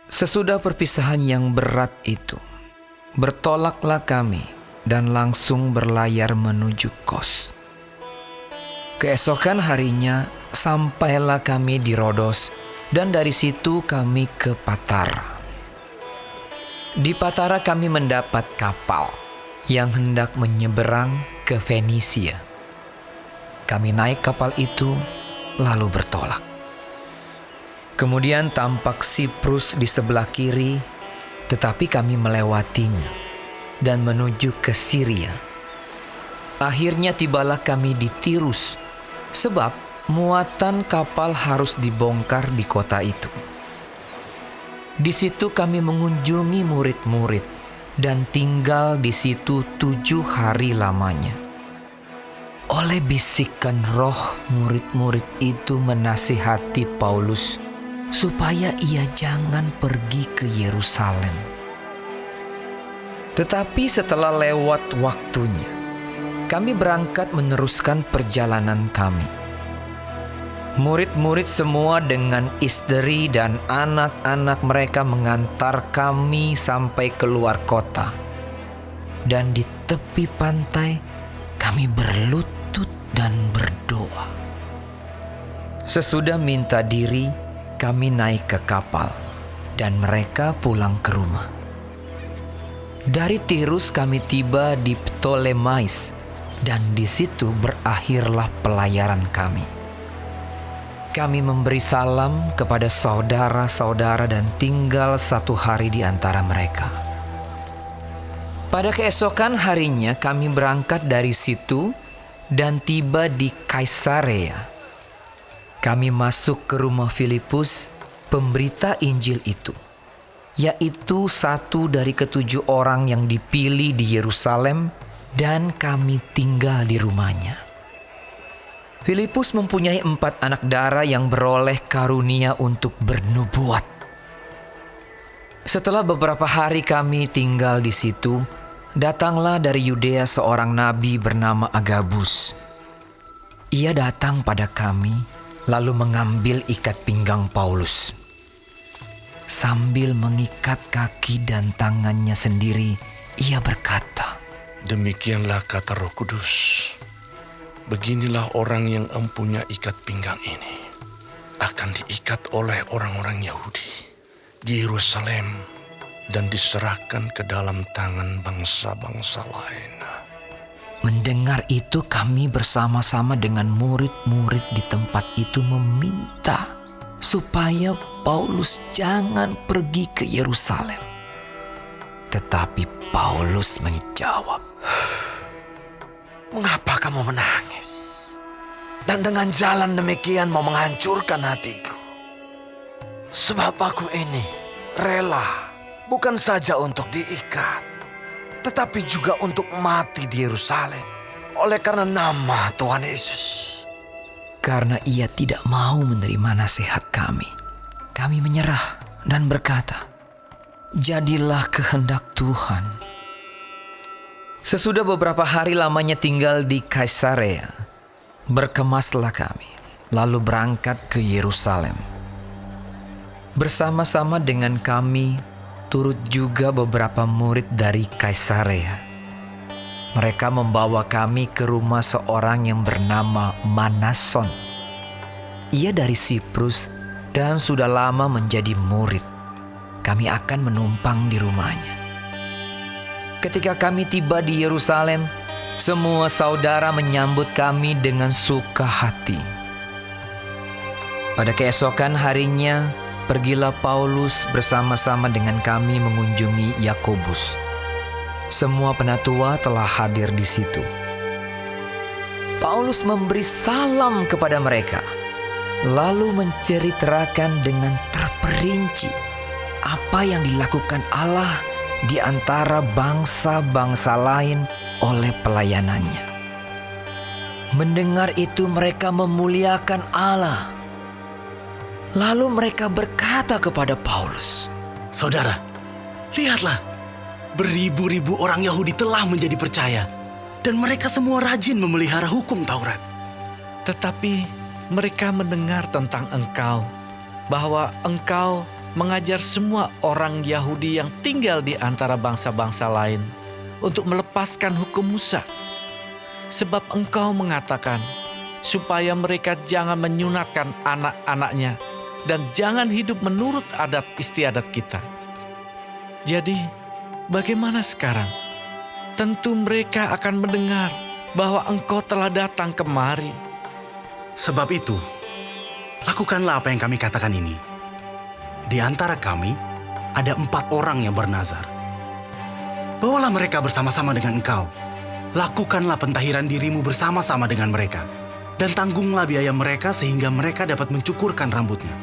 Sesudah perpisahan yang berat itu, bertolaklah kami dan langsung berlayar menuju Kos. Keesokan harinya sampailah kami di Rodos dan dari situ kami ke Patara. Di Patara kami mendapat kapal yang hendak menyeberang ke Fenisia. Kami naik kapal itu lalu bertolak. Kemudian tampak Siprus di sebelah kiri, tetapi kami melewatinya dan menuju ke Syria. Akhirnya tibalah kami di Tirus, sebab muatan kapal harus dibongkar di kota itu. Di situ kami mengunjungi murid-murid dan tinggal di situ 7 hari lamanya. Oleh bisikan roh, murid-murid itu menasihati Paulus supaya ia jangan pergi ke Yerusalem. Tetapi setelah lewat waktunya, kami berangkat meneruskan perjalanan kami. Murid-murid semua dengan istri dan anak-anak mereka mengantar kami sampai keluar kota. Dan di tepi pantai kami berlutut dan berdoa. Sesudah minta diri, kami naik ke kapal dan mereka pulang ke rumah. Dari Tirus kami tiba di Ptolemais dan di situ berakhirlah pelayaran kami. Kami memberi salam kepada saudara-saudara dan tinggal 1 hari di antara mereka. Pada keesokan harinya kami berangkat dari situ dan tiba di Kaisarea. Kami masuk ke rumah Filipus, pemberita Injil itu, yaitu satu dari ke-7 orang yang dipilih di Yerusalem, dan kami tinggal di rumahnya. Filipus mempunyai 4 anak dara yang beroleh karunia untuk bernubuat. Setelah beberapa hari kami tinggal di situ, datanglah dari Yudea seorang nabi bernama Agabus. Ia datang pada kami lalu mengambil ikat pinggang Paulus. Sambil mengikat kaki dan tangannya sendiri, ia berkata, "Demikianlah kata Roh Kudus. Beginilah orang yang empunya ikat pinggang ini akan diikat oleh orang-orang Yahudi di Yerusalem dan diserahkan ke dalam tangan bangsa-bangsa lain." Mendengar itu kami bersama-sama dengan murid-murid di tempat itu meminta supaya Paulus jangan pergi ke Yerusalem. Tetapi Paulus menjawab, "Mengapa kamu menangis? Dan dengan jalan demikian mau menghancurkan hatiku? Sebab aku ini rela bukan saja untuk diikat, tetapi juga untuk mati di Yerusalem oleh karena nama Tuhan Yesus." Karena ia tidak mau menerima nasihat kami, kami menyerah dan berkata, "Jadilah kehendak Tuhan." Sesudah beberapa hari lamanya tinggal di Kaisarea, berkemaslah kami, lalu berangkat ke Yerusalem. Bersama-sama dengan kami turut juga beberapa murid dari Kaisarea. Mereka membawa kami ke rumah seorang yang bernama Manason. Ia dari Siprus dan sudah lama menjadi murid. Kami akan menumpang di rumahnya. Ketika kami tiba di Yerusalem, semua saudara menyambut kami dengan suka hati. Pada keesokan harinya, pergilah Paulus bersama-sama dengan kami mengunjungi Yakobus. Semua penatua telah hadir di situ. Paulus memberi salam kepada mereka, lalu menceritakan dengan terperinci apa yang dilakukan Allah di antara bangsa-bangsa lain oleh pelayanannya. Mendengar itu mereka memuliakan Allah. Lalu mereka berkata kepada Paulus, "Saudara, lihatlah, beribu-ribu orang Yahudi telah menjadi percaya, dan mereka semua rajin memelihara hukum Taurat. Tetapi mereka mendengar tentang engkau, bahwa engkau mengajar semua orang Yahudi yang tinggal di antara bangsa-bangsa lain untuk melepaskan hukum Musa. Sebab engkau mengatakan supaya mereka jangan menyunatkan anak-anaknya dan jangan hidup menurut adat istiadat kita. Jadi, bagaimana sekarang? Tentu mereka akan mendengar bahwa engkau telah datang kemari. Sebab itu, lakukanlah apa yang kami katakan ini. Di antara kami, ada 4 orang yang bernazar. Bawalah mereka bersama-sama dengan engkau. Lakukanlah pentahiran dirimu bersama-sama dengan mereka. Dan tanggunglah biaya mereka sehingga mereka dapat mencukurkan rambutnya.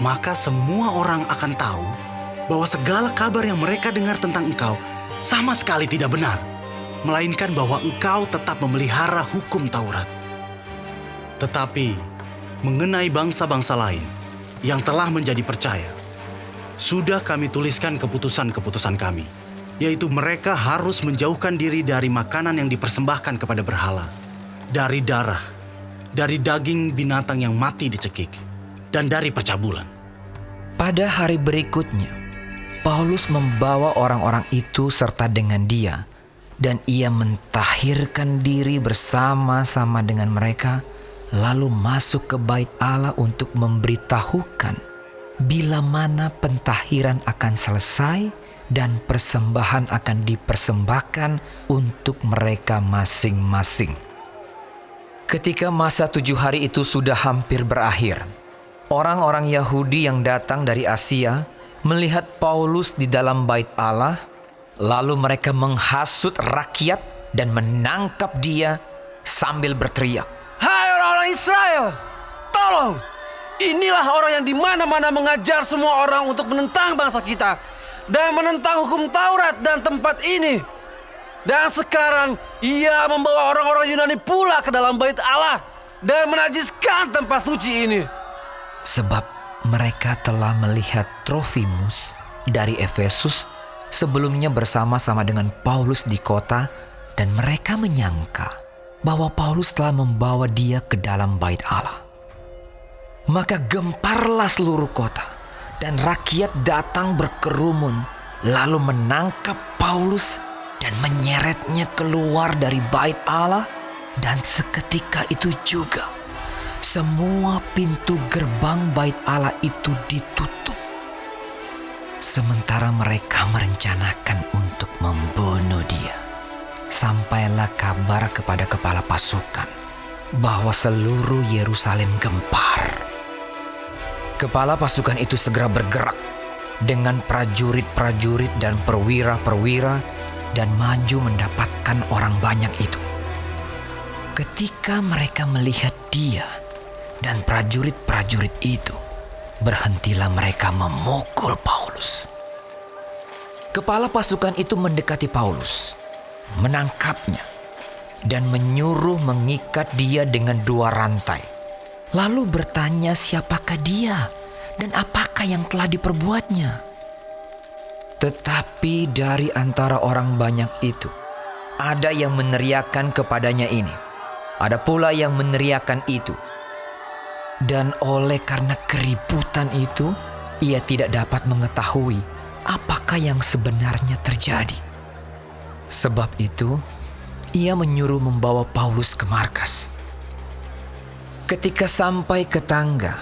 Maka semua orang akan tahu bahwa segala kabar yang mereka dengar tentang engkau sama sekali tidak benar, melainkan bahwa engkau tetap memelihara hukum Taurat. Tetapi mengenai bangsa-bangsa lain yang telah menjadi percaya, sudah kami tuliskan keputusan-keputusan kami, yaitu mereka harus menjauhkan diri dari makanan yang dipersembahkan kepada berhala, dari darah, dari daging binatang yang mati dicekik, dan dari percabulan. Pada hari berikutnya, Paulus membawa orang-orang itu serta dengan dia, dan ia mentahirkan diri bersama-sama dengan mereka, lalu masuk ke bait Allah untuk memberitahukan bila mana pentahiran akan selesai dan persembahan akan dipersembahkan untuk mereka masing-masing. Ketika masa 7 hari itu sudah hampir berakhir, orang-orang Yahudi yang datang dari Asia melihat Paulus di dalam bait Allah, lalu mereka menghasut rakyat dan menangkap dia sambil berteriak, Hai orang-orang Israel, tolong! Inilah orang yang di mana-mana mengajar semua orang untuk menentang bangsa kita dan menentang hukum Taurat dan tempat ini. Dan sekarang ia membawa orang-orang Yunani pula ke dalam bait Allah dan menajiskan tempat suci ini. sebab mereka telah melihat Trofimus dari Efesus sebelumnya bersama-sama dengan Paulus di kota, dan mereka menyangka bahwa Paulus telah membawa dia ke dalam bait Allah. Maka gemparlah seluruh kota, dan rakyat datang berkerumun, lalu menangkap Paulus dan menyeretnya keluar dari bait Allah, dan seketika itu juga semua pintu gerbang bait Allah itu ditutup. Sementara mereka merencanakan untuk membunuh dia, sampailah kabar kepada kepala pasukan bahwa seluruh Yerusalem gempar. Kepala pasukan itu segera bergerak dengan prajurit-prajurit dan perwira-perwira dan maju mendapatkan orang banyak itu. Ketika mereka melihat dia dan prajurit-prajurit itu, berhentilah mereka memukul Paulus. Kepala pasukan itu mendekati Paulus, menangkapnya, dan menyuruh mengikat dia dengan 2 rantai. Lalu bertanya siapakah dia dan apakah yang telah diperbuatnya. Tetapi dari antara orang banyak itu, ada yang meneriakkan kepadanya ini, ada pula yang meneriakkan itu. Dan oleh karena keributan itu, ia tidak dapat mengetahui apakah yang sebenarnya terjadi. Sebab itu, ia menyuruh membawa Paulus ke markas. Ketika sampai ke tangga,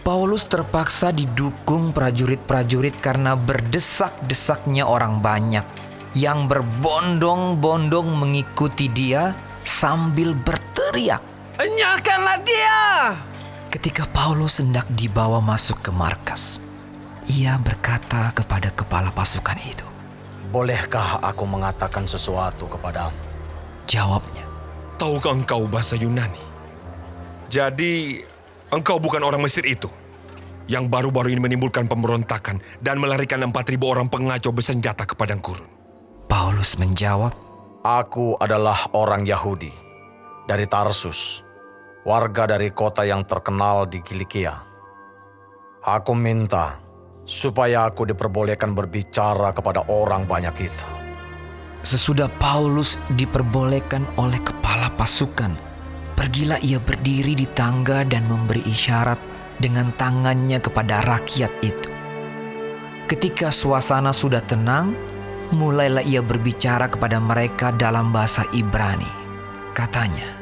Paulus terpaksa didukung prajurit-prajurit karena berdesak-desaknya orang banyak yang berbondong-bondong mengikuti dia sambil berteriak, Enyahkanlah dia! Ketika Paulus hendak dibawa masuk ke markas, ia berkata kepada kepala pasukan itu, Bolehkah aku mengatakan sesuatu kepadamu? Jawabnya, Tahukah engkau bahasa Yunani? Jadi, engkau bukan orang Mesir itu yang baru-baru ini menimbulkan pemberontakan dan melarikan 4.000 orang pengacau bersenjata ke padang gurun. Paulus menjawab, Aku adalah orang Yahudi dari Tarsus, warga dari kota yang terkenal di Kilikia. Aku minta supaya aku diperbolehkan berbicara kepada orang banyak itu. Sesudah Paulus diperbolehkan oleh kepala pasukan, pergilah ia berdiri di tangga dan memberi isyarat dengan tangannya kepada rakyat itu. Ketika suasana sudah tenang, mulailah ia berbicara kepada mereka dalam bahasa Ibrani. Katanya,